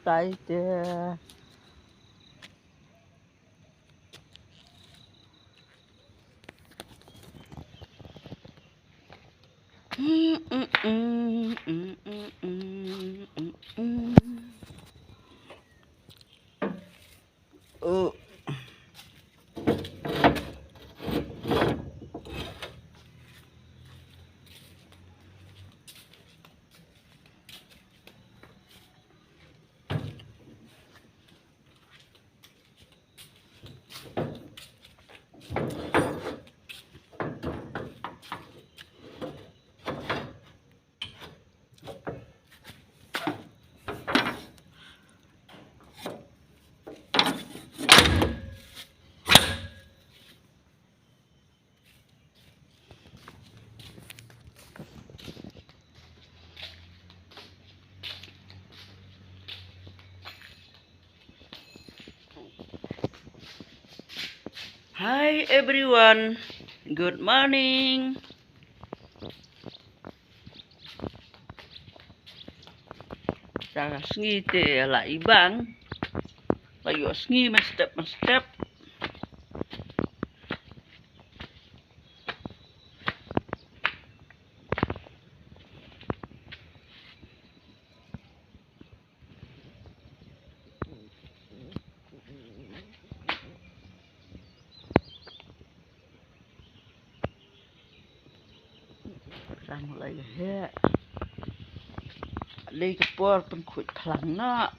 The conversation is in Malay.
tay te oh Hi everyone, good morning. Sa sngi te la ibang, layo sngi step. Sang layo he. Lei ke por pen khuit thlang na.